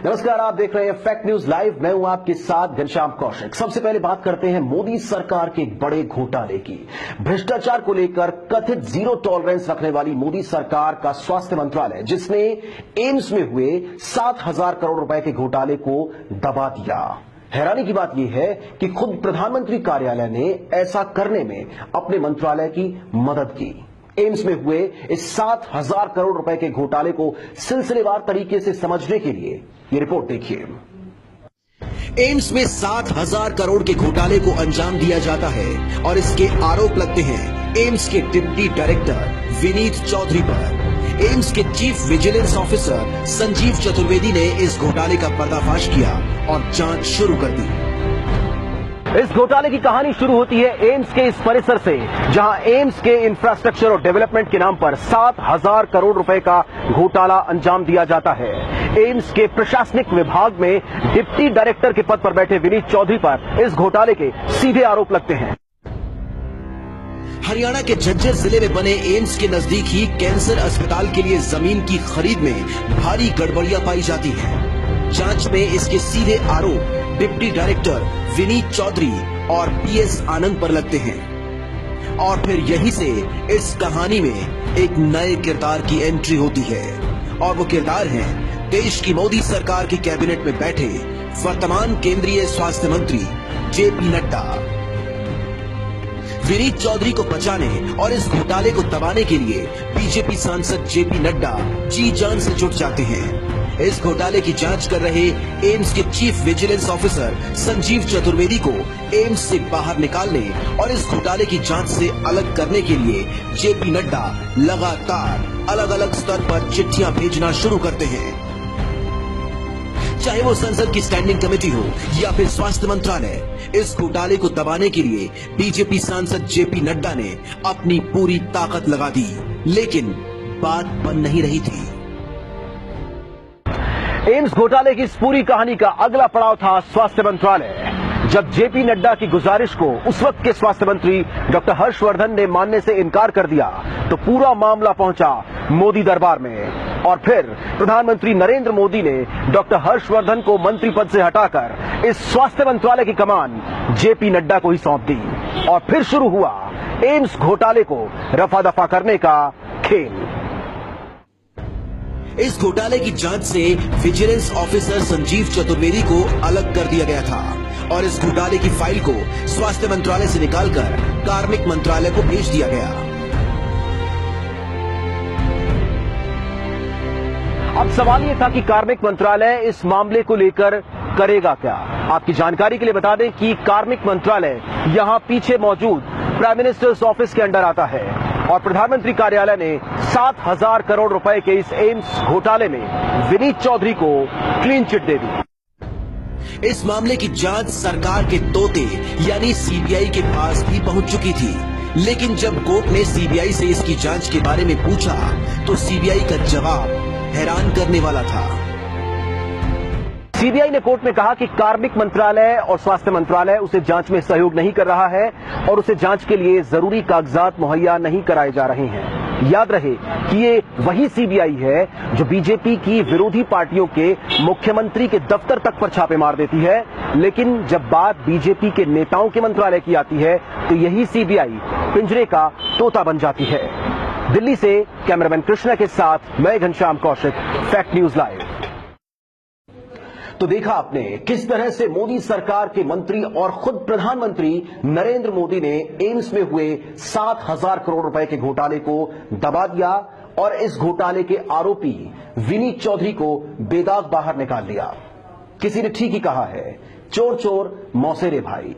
नमस्कार, आप देख रहे हैं फैक्ट न्यूज लाइव। मैं हूं आपके साथ घनश्याम कौशिक। सबसे पहले बात करते हैं मोदी सरकार के बड़े घोटाले की। भ्रष्टाचार को लेकर कथित जीरो टॉलरेंस रखने वाली मोदी सरकार का स्वास्थ्य मंत्रालय, जिसने एम्स में हुए 7,000 करोड़ रुपए के घोटाले को दबा दिया। हैरानी की बात यह है कि खुद प्रधानमंत्री कार्यालय ने ऐसा करने में अपने मंत्रालय की मदद की। एम्स में हुए इस 7,000 करोड़ रुपए के घोटाले को सिलसिलेवार तरीके से समझने के लिए ये रिपोर्ट देखिए। एम्स में 7,000 करोड़ के घोटाले को अंजाम दिया जाता है और इसके आरोप लगते हैं एम्स के डिप्टी डायरेक्टर विनीत चौधरी पर। एम्स के chief vigilance officer Sanjeev Chaturvedi ने इस घोटाले का पर्दाफाश किया और जांच शुरू कर दी। इस घोटाले की कहानी शुरू होती है एम्स के इस परिसर से, जहां एम्स के इंफ्रास्ट्रक्चर और डेवलपमेंट के नाम पर 7,000 करोड़ रुपए का घोटाला अंजाम दिया जाता है। एम्स के प्रशासनिक विभाग में डिप्टी डायरेक्टर के पद पर बैठे विनीत चौधरी पर इस घोटाले के सीधे आरोप लगते हैं। हरियाणा के झज्जर जिले में बने एम्स के नजदीक ही कैंसर अस्पताल के लिए जमीन की खरीद में भारी गड़बड़ियां पाई जाती हैं। जांच में इसके सीधे आरोप डिप्टी डायरेक्टर विनीत चौधरी और पीएस आनंद पर लगते हैं। और फिर यहीं से इस कहानी में एक नए किरदार की एंट्री होती है, और वो किरदार है देश की मोदी सरकार की कैबिनेट में बैठे वर्तमान केंद्रीय स्वास्थ्य मंत्री जेपी नड्डा। विनीत चौधरी को बचाने और इस घोटाले को दबाने के लिए बीजेपी सांसद जेपी नड्डा जी जान से जुट जाते हैं। इस घोटाले की जांच कर रहे एम्स के chief vigilance officer Sanjeev Chaturvedi को एम्स से बाहर निकालने और इस घोटाले की जांच से अलग करने के लिए जेपी नड्डा लगातार अलग अलग स्तर पर चिट्ठियां भेजना शुरू करते हैं। चाहे वो संसद की स्टैंडिंग कमेटी हो या फिर स्वास्थ्य मंत्रालय, इस घोटाले को दबाने के लिए बीजेपी सांसद जेपी नड्डा ने अपनी पूरी ताकत लगा दी, लेकिन बात बन नहीं रही थी। एम्स घोटाले की इस पूरी कहानी का अगला पड़ाव था स्वास्थ्य मंत्रालय। जब जेपी नड्डा की गुजारिश को उस वक्त के स्वास्थ्य मंत्री डॉक्टर हर्षवर्धन ने मानने से इनकार कर दिया, तो पूरा मामला पहुंचा मोदी दरबार में। और फिर प्रधानमंत्री नरेंद्र मोदी ने डॉक्टर हर्षवर्धन को मंत्री पद से हटाकर इस स्वास्थ्य मंत्रालय की कमान जेपी नड्डा को ही सौंप दी। और फिर शुरू हुआ एम्स घोटाले को रफा दफा करने का खेल। इस घोटाले की जांच से विजिलेंस ऑफिसर संजीव चतुर्वेदी को अलग कर दिया गया था और इस घोटाले की फाइल को स्वास्थ्य मंत्रालय से निकालकर कार्मिक मंत्रालय को भेज दिया गया। अब सवाल यह था कि कार्मिक मंत्रालय इस मामले को लेकर करेगा क्या। आपकी जानकारी के लिए बता दें कि कार्मिक मंत्रालय यहां पीछे मौजूद प्राइम मिनिस्टर्स ऑफिस के अंडर आता है और प्रधानमंत्री कार्यालय ने 7,000 करोड़ रुपए के इस एम्स घोटाले में विनीत चौधरी को क्लीन चिट दे दी। इस मामले की जांच सरकार के तोते यानी सीबीआई के पास भी पहुंच चुकी थी, लेकिन जब कोर्ट ने सीबीआई से इसकी जांच के बारे में पूछा तो सीबीआई का जवाब हैरान करने वाला था। सीबीआई ने कोर्ट में कहा कि कार्मिक मंत्रालय और स्वास्थ्य मंत्रालय उसे जांच में सहयोग नहीं कर रहा है और उसे जांच के लिए जरूरी कागजात मुहैया नहीं कराए जा रहे हैं। याद रहे कि ये वही सीबीआई है जो बीजेपी की विरोधी पार्टियों के मुख्यमंत्री के दफ्तर तक पर छापे मार देती है, लेकिन जब बात बीजेपी के नेताओं के मंत्रालय की आती है तो यही सीबीआई पिंजरे का तोता बन जाती है। दिल्ली से कैमरामैन कृष्णा के साथ मैं Ghanshyam Kaushik, fact news live. तो देखा आपने किस तरह से मोदी सरकार के मंत्री और खुद प्रधानमंत्री नरेंद्र मोदी ने एम्स में हुए 7,000 करोड़ रुपए के घोटाले को दबा दिया और इस घोटाले के आरोपी विनीत चौधरी को बेदाग बाहर निकाल दिया। किसी ने ठीक ही कहा है, चोर चोर मौसेरे भाई।